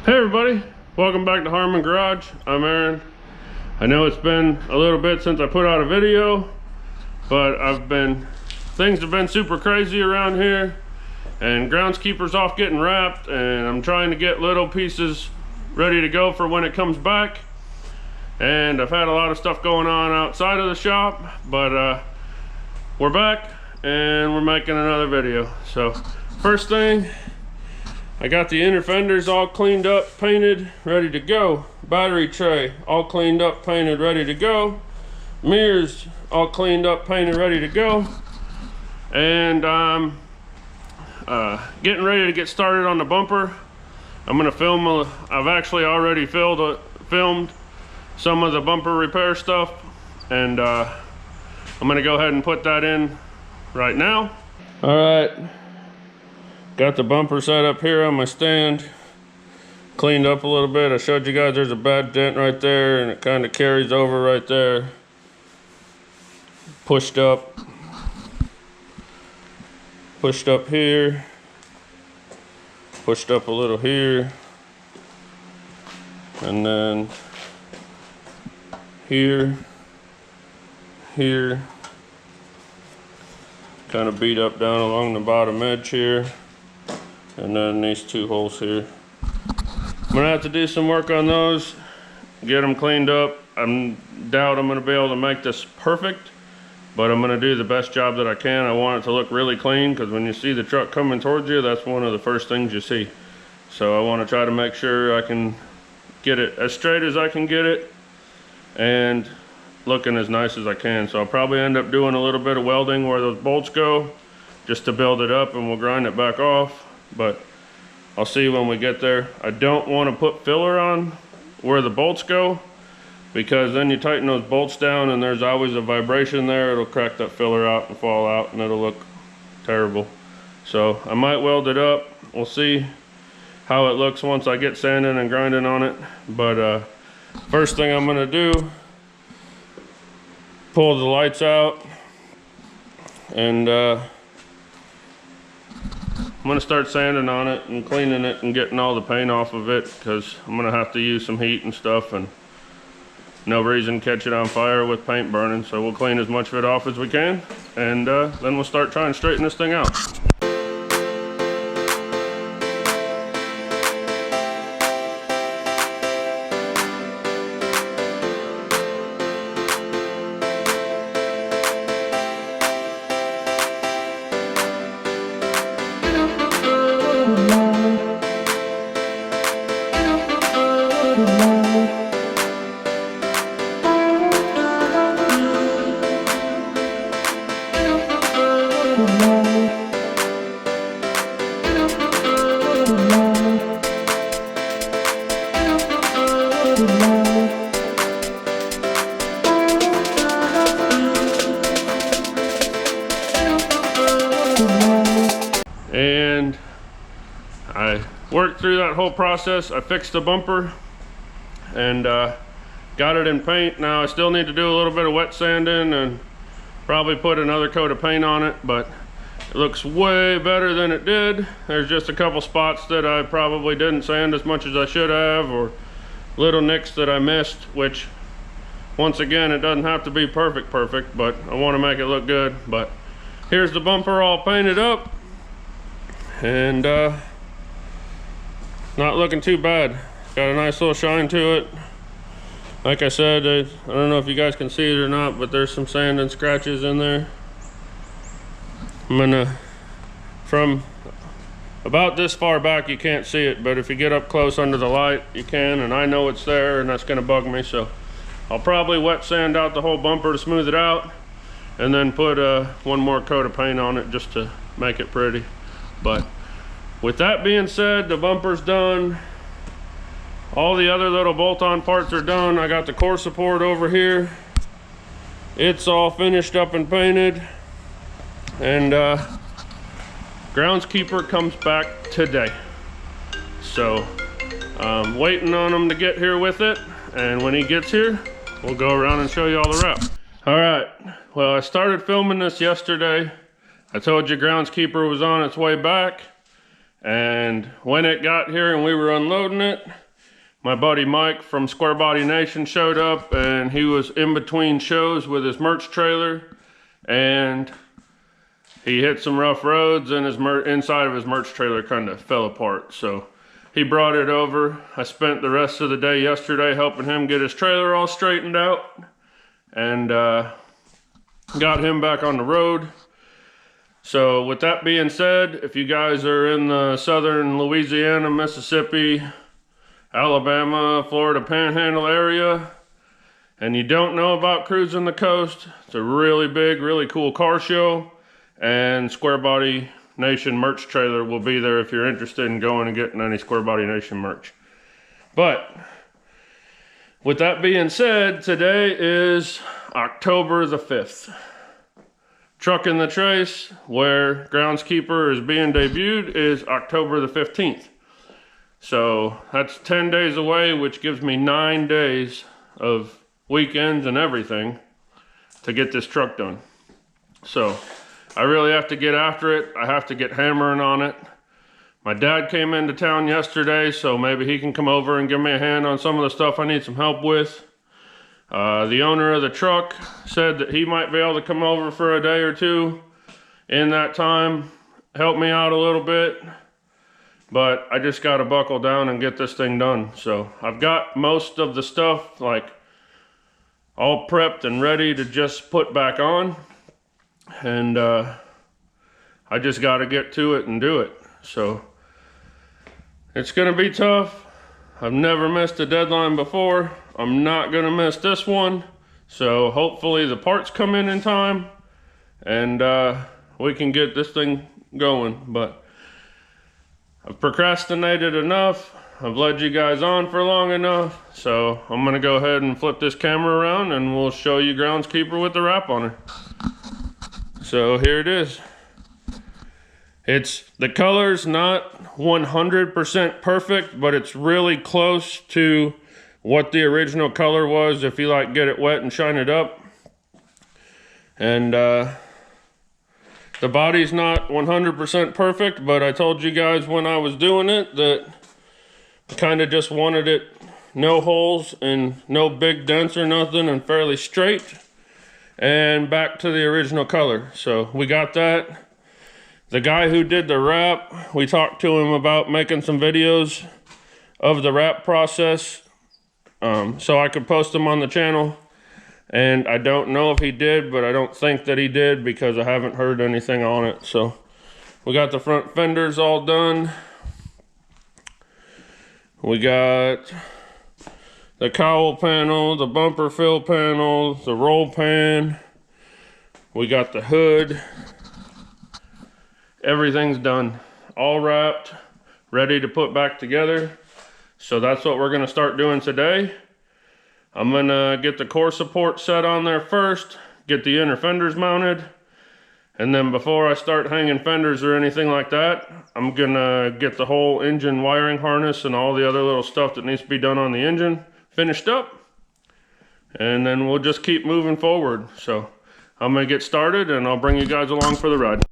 Hey everybody, welcome back to Harmon Garage. I'm Aaron. I know it's been a little bit since I put out a video, but things have been super crazy around here, and groundskeeper's off getting wrapped, and I'm trying to get little pieces ready to go for when it comes back. And I've had a lot of stuff going on outside of the shop, but we're back and we're making another video. So first thing, I got the inner fenders all cleaned up, painted, ready to go. Battery tray all cleaned up, painted, ready to go. Mirrors all cleaned up, painted, ready to go. And I'm getting ready to get started on the bumper. I'm gonna film, I've actually already filmed some of the bumper repair stuff, and I'm gonna go ahead and put that in right now. All right. Got the bumper set up here on my stand, cleaned up a little bit. I showed you guys there's a bad dent right there, and it kind of carries over right there. Pushed up here, pushed up a little here, and then here, kind of beat up down along the bottom edge here. And then these two holes here. I'm gonna have to do some work on those, get them cleaned up. I doubt I'm gonna be able to make this perfect, but I'm gonna do the best job that I can. I want it to look really clean, because when you see the truck coming towards you, that's one of the first things you see. So I wanna try to make sure I can get it as straight as I can get it and looking as nice as I can. So I'll probably end up doing a little bit of welding where those bolts go, just to build it up, and we'll grind it back off. But I'll see when we get there. I don't want to put filler on where the bolts go, because then you tighten those bolts down and there's always a vibration there. It'll crack that filler out and fall out, and it'll look terrible. So I might weld it up. We'll see how it looks once I get sanding and grinding on it. But first thing I'm gonna do, pull the lights out, and I'm gonna start sanding on it and cleaning it and getting all the paint off of it, because I'm gonna have to use some heat and stuff, and no reason to catch it on fire with paint burning. So we'll clean as much of it off as we can, and then we'll start trying to straighten this thing out. And I worked through that whole process. I fixed the bumper and got it in paint. Now I still need to do a little bit of wet sanding and probably put another coat of paint on it, but it looks way better than it did. There's just a couple spots that I probably didn't sand as much as I should have, or little nicks that I missed, which once again, it doesn't have to be perfect, but I want to make it look good. But here's the bumper all painted up, and not looking too bad. Got a nice little shine to it. Like I said, I don't know if you guys can see it or not, but there's some sand and scratches in there. I'm gonna, from about this far back you can't see it, but if you get up close under the light you can, and I know it's there, and that's gonna bug me. So I'll probably wet sand out the whole bumper to smooth it out, and then put one more coat of paint on it just to make it pretty. But with that being said, the bumper's done. All the other little bolt-on parts are done. I got the core support over here. It's all finished up and painted. And groundskeeper comes back today. So I'm waiting on him to get here with it. And when he gets here, we'll go around and show you all the wrap. All right, well, I started filming this yesterday. I told you groundskeeper was on its way back. And when it got here and we were unloading it, my buddy Mike from Squarebody Nation showed up, and he was in between shows with his merch trailer, and he hit some rough roads and his inside of his merch trailer kind of fell apart. So he brought it over. I spent the rest of the day yesterday helping him get his trailer all straightened out, and got him back on the road. So with that being said, if you guys are in the southern Louisiana, Mississippi, Alabama, Florida Panhandle area, and you don't know about Cruising the Coast, it's a really big, really cool car show, and Squarebody Nation merch trailer will be there if you're interested in going and getting any Squarebody Nation merch. But with that being said, today is October the 5th. Truck in the Trace, where Groundskeeper is being debuted, is October the 15th. So that's 10 days away, which gives me 9 days of weekends and everything to get this truck done. So I really have to get after it. I have to get hammering on it. My dad came into town yesterday, so maybe he can come over and give me a hand on some of the stuff I need some help with. The owner of the truck said that he might be able to come over for a day or two in that time, help me out a little bit, but I just got to buckle down and get this thing done. So I've got most of the stuff like all prepped and ready to just put back on, and I just got to get to it and do it. So it's gonna be tough. I've never missed a deadline before. I'm not gonna miss this one. So hopefully the parts come in time, and we can get this thing going. But I've procrastinated enough. I've led you guys on for long enough. So I'm gonna go ahead and flip this camera around and we'll show you Groundskeeper with the wrap on her. So here it is. The color's not 100% perfect, but it's really close to what the original color was if you like get it wet and shine it up. And the body's not 100% perfect, but I told you guys when I was doing it that I kind of just wanted it no holes and no big dents or nothing, and fairly straight and back to the original color. So we got that. The guy who did the wrap, we talked to him about making some videos of the wrap process so I could post them on the channel. And I don't know if he did, but I don't think that he did because I haven't heard anything on it. So we got the front fenders all done. We got the cowl panel, the bumper fill panel, the roll pan. We got the hood. Everything's done, all wrapped, ready to put back together. So that's what we're gonna start doing today. I'm gonna get the core support set on there first, get the inner fenders mounted, and then before I start hanging fenders or anything like that, I'm gonna get the whole engine wiring harness and all the other little stuff that needs to be done on the engine finished up. And then we'll just keep moving forward. So I'm gonna get started and I'll bring you guys along for the ride.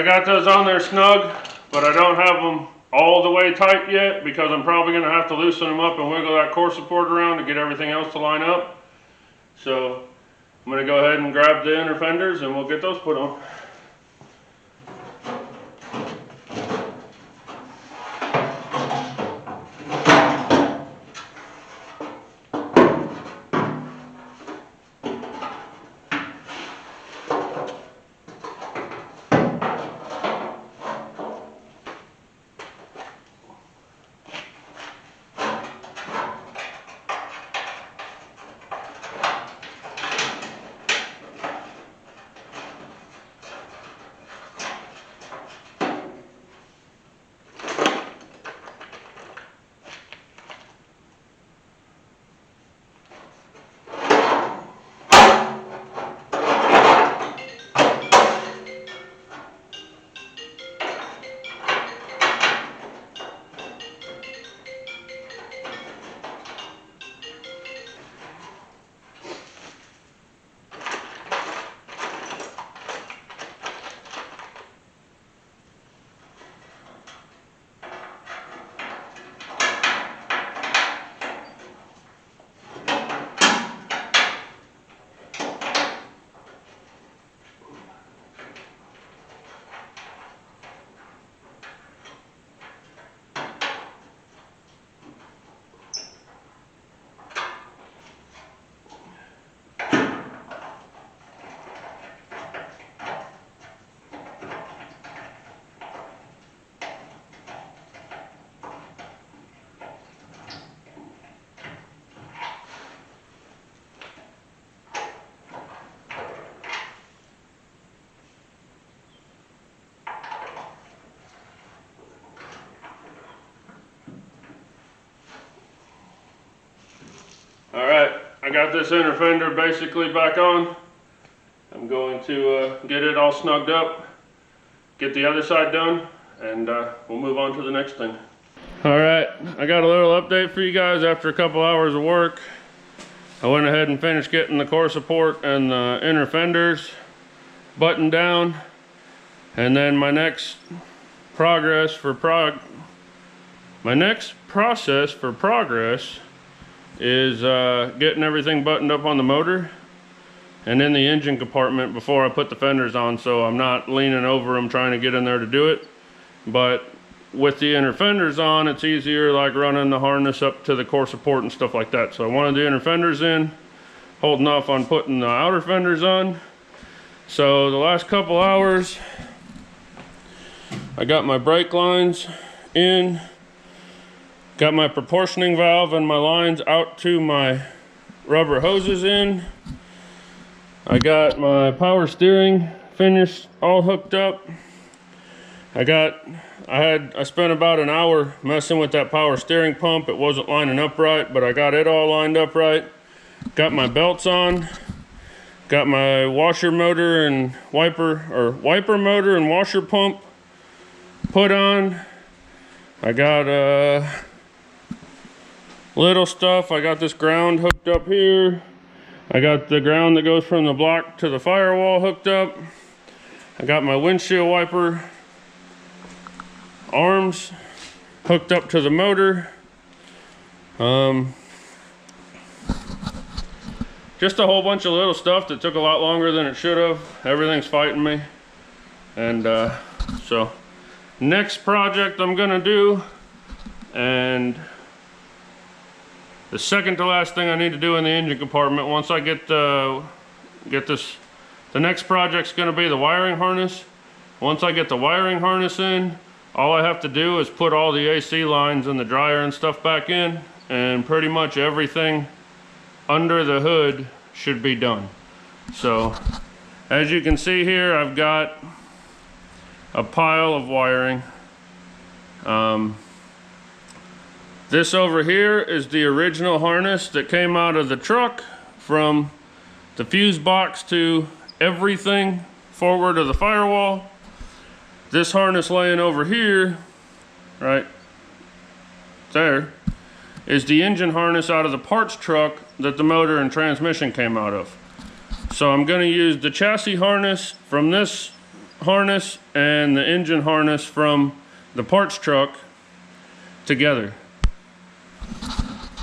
I got those on there snug, but I don't have them all the way tight yet because I'm probably going to have to loosen them up and wiggle that core support around to get everything else to line up. So I'm going to go ahead and grab the inner fenders and we'll get those put on. Alright, I got this inner fender basically back on. I'm going to get it all snugged up, get the other side done, and we'll move on to the next thing. Alright, I got a little update for you guys after a couple hours of work. I went ahead and finished getting the core support and the inner fenders buttoned down, and then my next process for progress is getting everything buttoned up on the motor and in the engine compartment before I put the fenders on, so I'm not leaning over them trying to get in there to do it. But with the inner fenders on, it's easier, like running the harness up to the core support and stuff like that. So I wanted the inner fenders in, holding off on putting the outer fenders on. So the last couple hours I got my brake lines in, got my proportioning valve and my lines out to my rubber hoses in. I got my power steering finished, all hooked up. I spent about an hour messing with that power steering pump. It wasn't lining up right, but I got it all lined up right. Got my belts on. Got my washer motor and wiper motor and washer pump put on. I got little stuff. I got this ground hooked up here. I got the ground that goes from the block to the firewall hooked up. I got my windshield wiper arms hooked up to the motor. Just a whole bunch of little stuff that took a lot longer than it should have. Everything's fighting me. And so next project I'm gonna do, and the second to last thing I need to do in the engine compartment, once I get the next project's gonna be the wiring harness. Once I get the wiring harness in, all I have to do is put all the AC lines and the dryer and stuff back in, and pretty much everything under the hood should be done. So as you can see here, I've got a pile of wiring. This over here is the original harness that came out of the truck, from the fuse box to everything forward of the firewall. This harness laying over here, right there, is the engine harness out of the parts truck that the motor and transmission came out of. So I'm going to use the chassis harness from this harness and the engine harness from the parts truck together.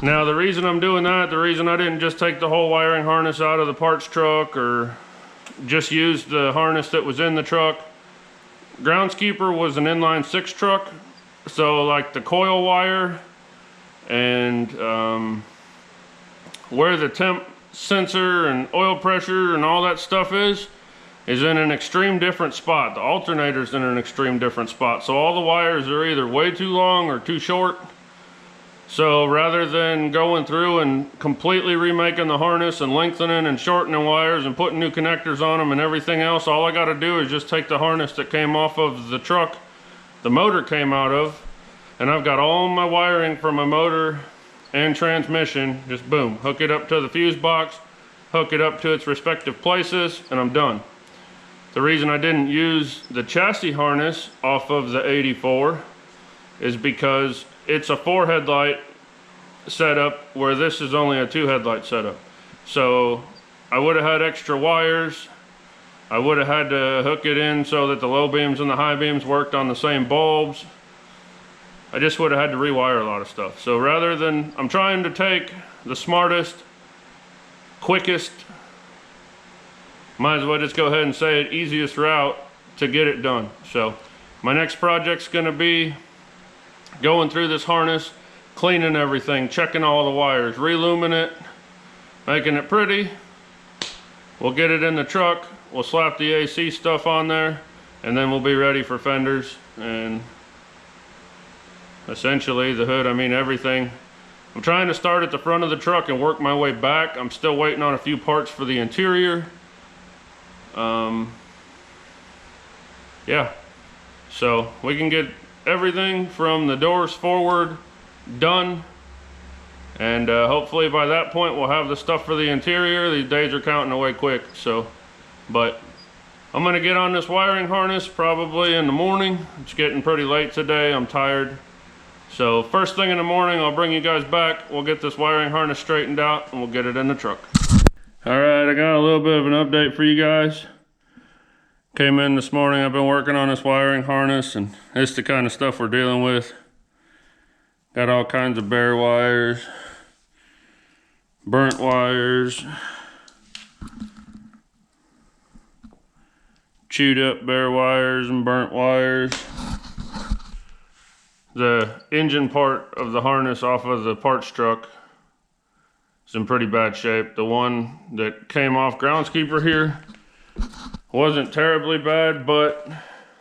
Now the reason I'm doing that, the reason I didn't just take the whole wiring harness out of the parts truck or just use the harness that was in the truck, Groundskeeper was an inline 6 truck, so like the coil wire and where the temp sensor and oil pressure and all that stuff is in an extreme different spot. The alternator's in an extreme different spot, so all the wires are either way too long or too short. So rather than going through and completely remaking the harness and lengthening and shortening wires and putting new connectors on them and everything else, all I got to do is just take the harness that came off of the truck the motor came out of, and I've got all my wiring for my motor and transmission, just boom, hook it up to the fuse box, hook it up to its respective places, and I'm done. The reason I didn't use the chassis harness off of the 84 is because it's a 4 headlight setup where this is only a 2 headlight setup. So I would have had extra wires. I would have had to hook it in so that the low beams and the high beams worked on the same bulbs. I just would have had to rewire a lot of stuff. So rather than, I'm trying to take the smartest, quickest, might as well just go ahead and say it, easiest route to get it done. So my next project's gonna be going through this harness, cleaning everything, checking all the wires, reluming it, making it pretty. We'll get it in the truck, we'll slap the AC stuff on there, and then we'll be ready for fenders and essentially the hood, I mean everything. I'm trying to start at the front of the truck and work my way back. I'm still waiting on a few parts for the interior. Yeah, so we can get everything from the doors forward done, and hopefully by that point we'll have the stuff for the interior. These days are counting away quick, so but I'm gonna get on this wiring harness probably in the morning. It's getting pretty late today, I'm tired. So first thing in the morning I'll bring you guys back, we'll get this wiring harness straightened out and we'll get it in the truck. Alright, I got a little bit of an update for you guys. Came in this morning, I've been working on this wiring harness, and it's the kind of stuff we're dealing with. Got all kinds of bare wires, burnt wires, chewed up bare wires and burnt wires. The engine part of the harness off of the parts truck is in pretty bad shape. The one that came off Groundskeeper here wasn't terribly bad, but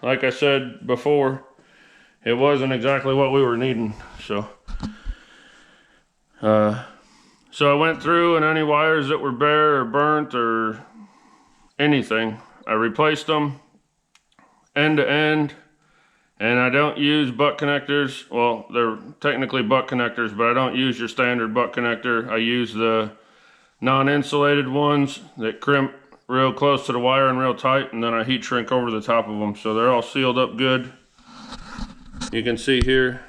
like I said before, it wasn't exactly what we were needing. So I went through, and any wires that were bare or burnt or anything, I replaced them end to end. And I don't use butt connectors. Well, they're technically butt connectors, but I don't use your standard butt connector. I use the non-insulated ones that crimp real close to the wire and real tight, and then I heat shrink over the top of them, so they're all sealed up good. You can see here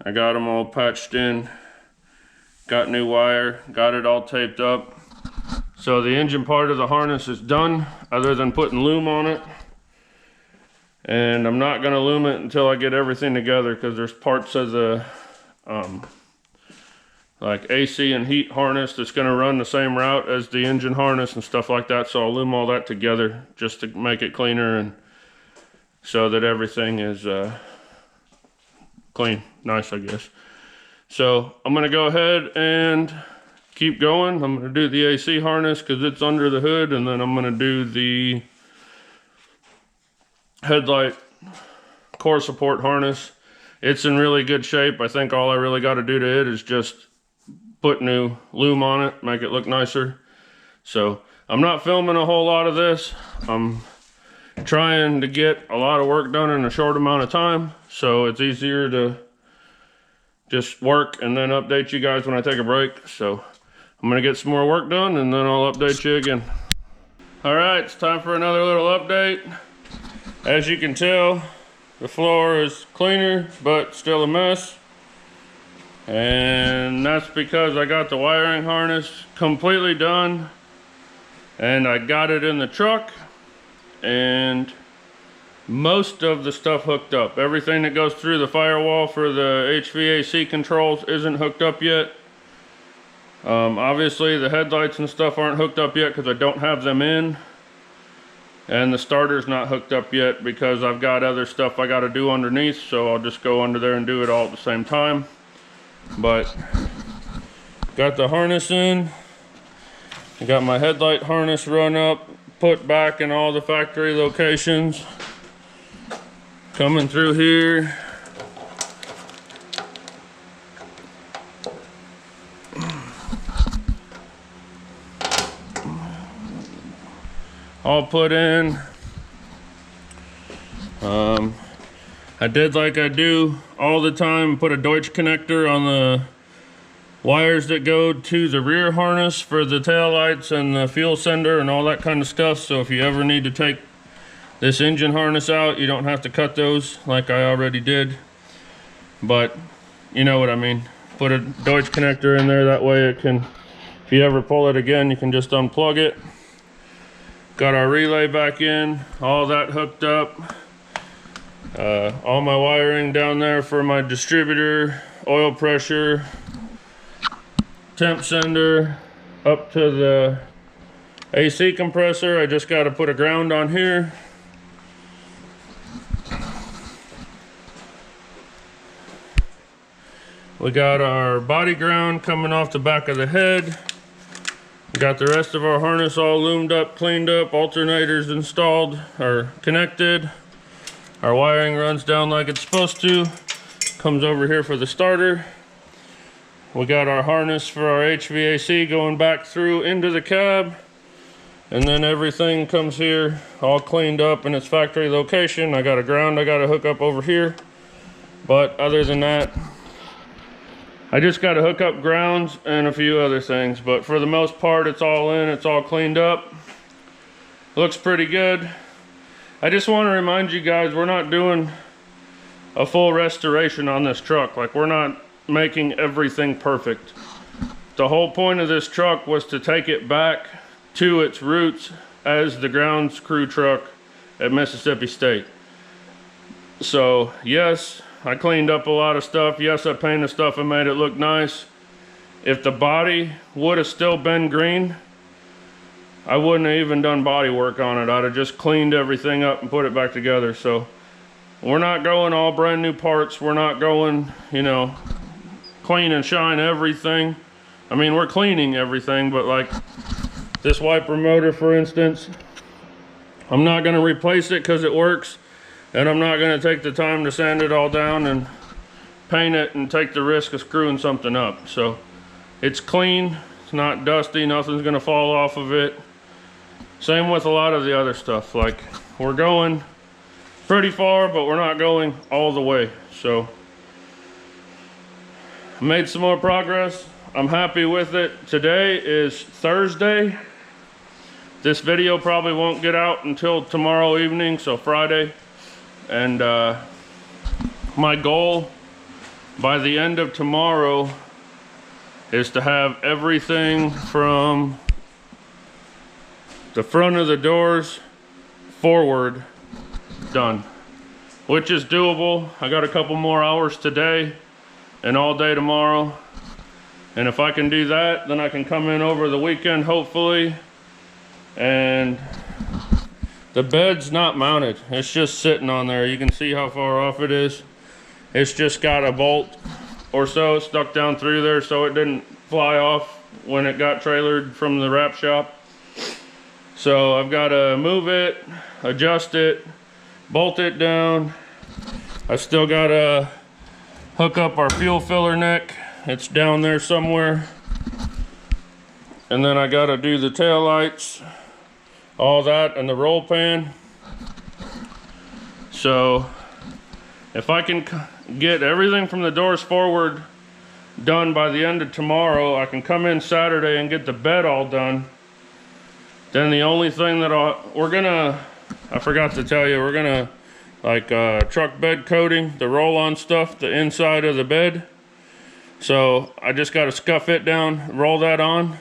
I got them all patched in, got new wire, got it all taped up. So the engine part of the harness is done, other than putting loom on it. And I'm not gonna loom it until I get everything together, because there's parts of the like AC and heat harness that's gonna run the same route as the engine harness and stuff like that. So I'll loom all that together just to make it cleaner, and so that everything is clean, nice, I guess. So I'm gonna go ahead and keep going. I'm gonna do the AC harness because it's under the hood, and then I'm gonna do the headlight core support harness. It's in really good shape. I think all I really got to do to it is just put new loom on it, make it look nicer. So I'm not filming a whole lot of this. I'm trying to get a lot of work done in a short amount of time, so it's easier to just work and then update you guys when I take a break. So I'm gonna get some more work done, and then I'll update you again. All right, it's time for another little update. As you can tell, the floor is cleaner, but still a mess. And that's because I got the wiring harness completely done, and I got it in the truck, and most of the stuff hooked up. Everything that goes through the firewall for the HVAC controls isn't hooked up yet. Obviously the headlights and stuff aren't hooked up yet because I don't have them in. And the starter's not hooked up yet because I've got other stuff I got to do underneath, so I'll just go under there and do it all at the same time. But got the harness in. I got my headlight harness run up, put back in all the factory locations. Coming through here. All put in. I did like I do all the time, put a Deutsch connector on the wires that go to the rear harness for the taillights and the fuel sender and all that kind of stuff. So if you ever need to take this engine harness out, you don't have to cut those like I already did. But you know what I mean. Put a Deutsch connector in there, that way it can, if you ever pull it again, you can just unplug it. Got our relay back in, all that hooked up. All my wiring down there for my distributor, oil pressure, temp sender, up to the AC compressor. I just got to put a ground on here. We got our body ground coming off the back of the head. Got the rest of our harness all loomed up, cleaned up, alternators installed or connected. Our wiring runs down like it's supposed to. Comes over here for the starter. We got our harness for our HVAC going back through into the cab. And then everything comes here all cleaned up in its factory location. I got a ground I got to hook up over here. But other than that, I just got to hook up grounds and a few other things, but for the most part it's all in, it's all cleaned up. Looks pretty good. I just want to remind you guys, we're not doing a full restoration on this truck. Like, we're not making everything perfect. The whole point of this truck was to take it back to its roots as the grounds crew truck at Mississippi State. So yes, I cleaned up a lot of stuff. Yes, I painted stuff and made it look nice. If the body would have still been green, I wouldn't have even done body work on it. I'd have just cleaned everything up and put it back together. So we're not going all brand new parts. We're not going, you know, clean and shine everything. I mean, we're cleaning everything, but like this wiper motor, for instance, I'm not going to replace it because it works. And I'm not going to take the time to sand it all down and paint it and take the risk of screwing something up. So it's clean, it's not dusty, nothing's going to fall off of it. Same with a lot of the other stuff. Like, we're going pretty far, but we're not going all the way. So I made some more progress. I'm happy with it. Today is Thursday. This video probably won't get out until tomorrow evening, so Friday. And my goal by the end of tomorrow is to have everything from the front of the doors forward done, which is doable. I got a couple more hours today and all day tomorrow, and if I can do that, then I can come in over the weekend hopefully. And the bed's not mounted, it's just sitting on there. You can see how far off it is. It's just got a bolt or so stuck down through there so it didn't fly off when it got trailered from the wrap shop. So I've got to move it, adjust it, bolt it down. I still got to hook up our fuel filler neck. It's down there somewhere. And then I got to do the tail lights, all that, and the roll pan. So if I can get everything from the doors forward done by the end of tomorrow, I can come in Saturday and get the bed all done. Then the only thing that I forgot to tell you, we're gonna like truck bed coating, the roll-on stuff, the inside of the bed. So I just got to scuff it down, roll that on.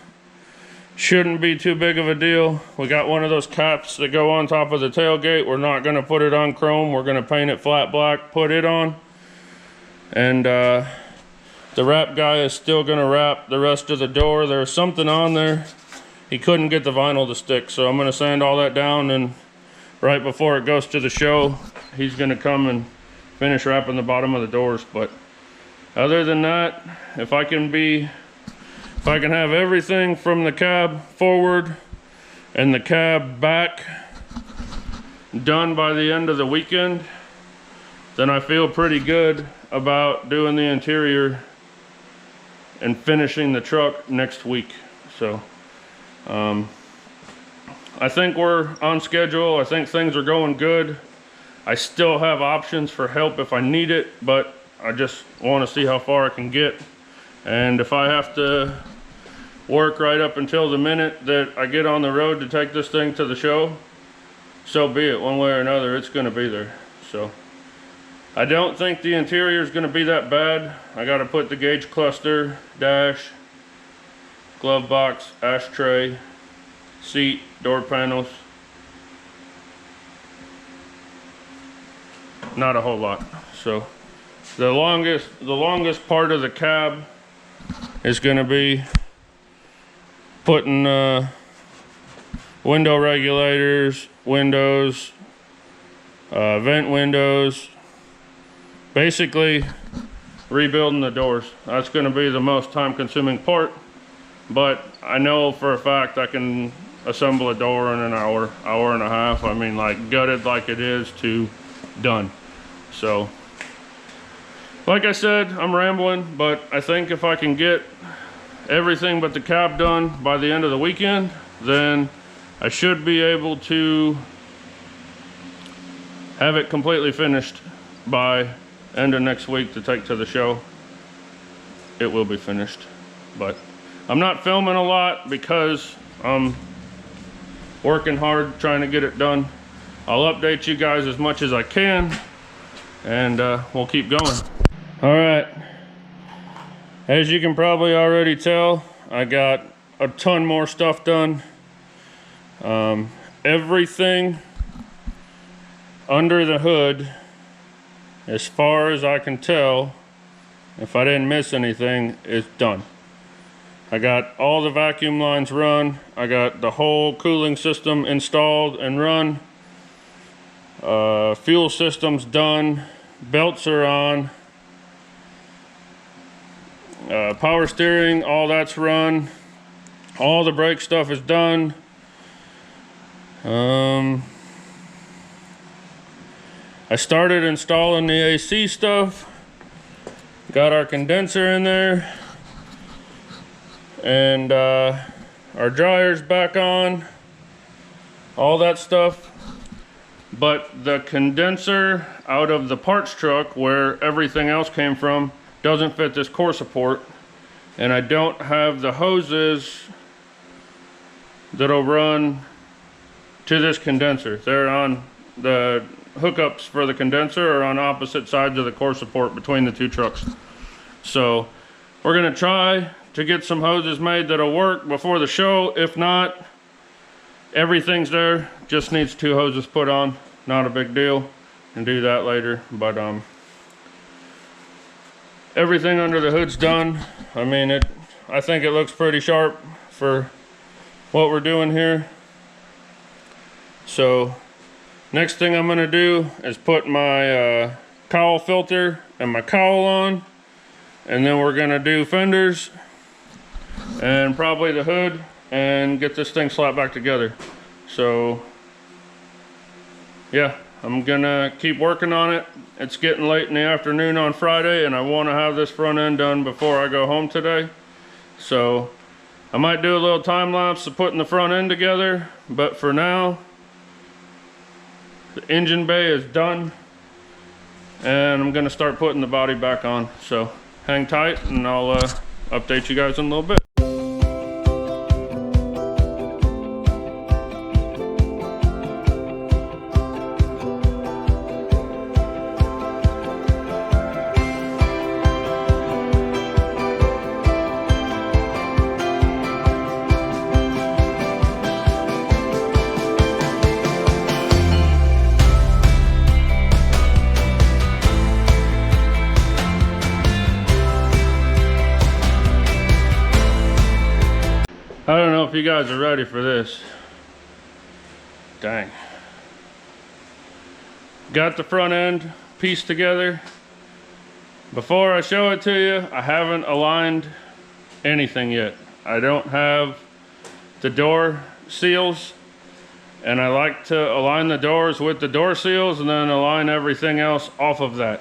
Shouldn't be too big of a deal. We got one of those caps that go on top of the tailgate. We're not gonna put it on chrome. We're gonna paint it flat black, put it on. And the wrap guy is still gonna wrap the rest of the door. There's something on there. He couldn't get the vinyl to stick, so I'm gonna sand all that down, and right before it goes to the show, he's gonna come and finish wrapping the bottom of the doors. But other than that, if I can have everything from the cab forward and the cab back done by the end of the weekend, then I feel pretty good about doing the interior and finishing the truck next week. So I think we're on schedule. I think things are going good. I still have options for help if I need it, but I just want to see how far I can get. And if I have to work right up until the minute that I get on the road to take this thing to the show, so be it. One way or another, it's going to be there. So I don't think the interior is going to be that bad. I got to put the gauge cluster, dash, glove box, ashtray, seat, door panels. Not a whole lot. So the longest part of the cab is going to be putting window regulators, windows, vent windows, basically rebuilding the doors. That's going to be the most time-consuming part, but I know for a fact I can assemble a door in an hour, hour and a half. I mean, like, gutted like it is to done. So like I said, I'm rambling, but I think if I can get everything but the cab done by the end of the weekend, then I should be able to have it completely finished by end of next week to take to the show. It will be finished, but I'm not filming a lot because I'm working hard trying to get it done. I'll update you guys as much as I can, and we'll keep going. All right, as you can probably already tell, I got a ton more stuff done. Everything under the hood, as far as I can tell, if I didn't miss anything, is done. I got all the vacuum lines run. I got the whole cooling system installed and run. Fuel system's done. Belts are on. Power steering, all that's run. All the brake stuff is done. I started installing the AC stuff. Got our condenser in there. And our dryer's back on. All that stuff. But the condenser out of the parts truck where everything else came from doesn't fit this core support, and I don't have the hoses that'll run to this condenser. They're on the hookups for the condenser are on opposite sides of the core support between the two trucks. So we're gonna try to get some hoses made that'll work before the show. If not, everything's there, just needs 2 hoses put on. Not a big deal, and do that later. But everything under the hood's done. I mean, I think it looks pretty sharp for what we're doing here. So next thing I'm gonna do is put my cowl filter and my cowl on, and then we're gonna do fenders and probably the hood and get this thing slapped back together. So yeah, I'm gonna keep working on it. It's getting late in the afternoon on Friday, and I want to have this front end done before I go home today. So I might do a little time lapse of putting the front end together, but for now, the engine bay is done, and I'm gonna start putting the body back on. So hang tight, and I'll update you guys in a little bit. you guys are ready for this. Dang. Got the front end pieced together. Before I show it to you, I haven't aligned anything yet. I don't have the door seals, and I like to align the doors with the door seals and then align everything else off of that.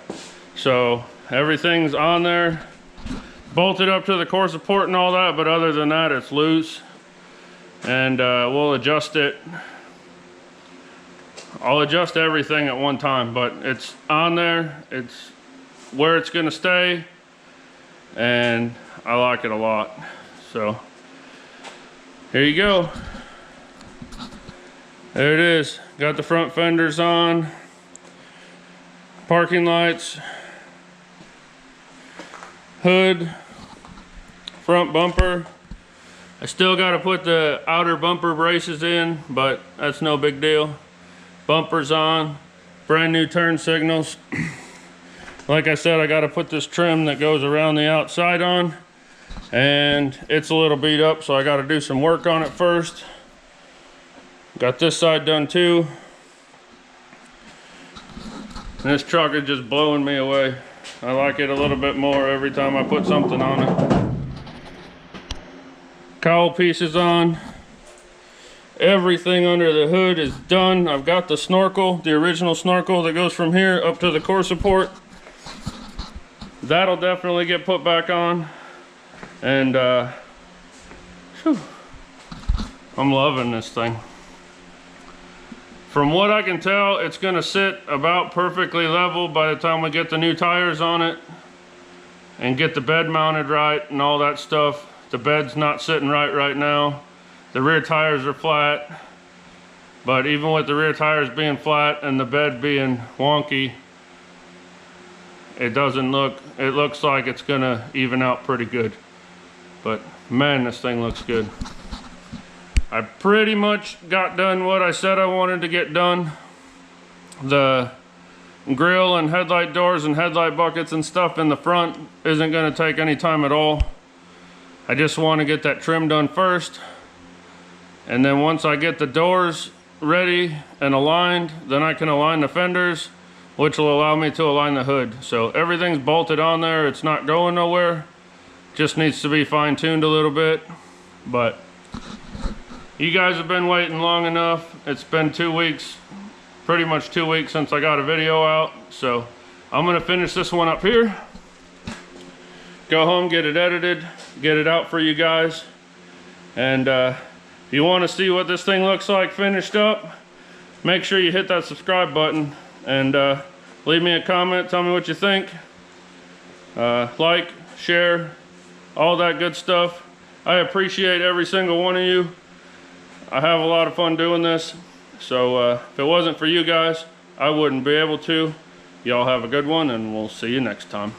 So everything's on there, bolted up to the core support and all that, but other than that, it's loose. And we'll adjust it. I'll adjust everything at one time, but it's on there. It's where it's gonna stay, and I like it a lot. So here you go. There it is. Got the front fenders on, parking lights, hood, front bumper. I still got to put the outer bumper braces in, but that's no big deal. Bumpers on, brand new turn signals. Like I said, I got to put this trim that goes around the outside on, and it's a little beat up, so I got to do some work on it first. Got this side done too. And this truck is just blowing me away. I like it a little bit more every time I put something on it. Cowl pieces on. Everything under the hood is done. I've got the snorkel, the original snorkel that goes from here up to the core support. That'll definitely get put back on. And whew, I'm loving this thing. From what I can tell, it's gonna sit about perfectly level by the time we get the new tires on it and get the bed mounted right and all that stuff. The bed's not sitting right now. The rear tires are flat, but even with the rear tires being flat and the bed being wonky, it looks like it's gonna even out pretty good. But man, this thing looks good. I pretty much got done what I said I wanted to get done. The grill and headlight doors and headlight buckets and stuff in the front isn't gonna take any time at all. I just want to get that trim done first. And then once I get the doors ready and aligned, then I can align the fenders, which will allow me to align the hood. So everything's bolted on there. It's not going nowhere. Just needs to be fine-tuned a little bit. But you guys have been waiting long enough. It's been 2 weeks, pretty much 2 weeks since I got a video out. So I'm gonna finish this one up here. Go home, get it edited, get it out for you guys. And if you want to see what this thing looks like finished up, make sure you hit that subscribe button and leave me a comment, tell me what you think. Like, share, all that good stuff. I appreciate every single one of you. I have a lot of fun doing this. So if it wasn't for you guys, I wouldn't be able to. Y'all have a good one, and we'll see you next time.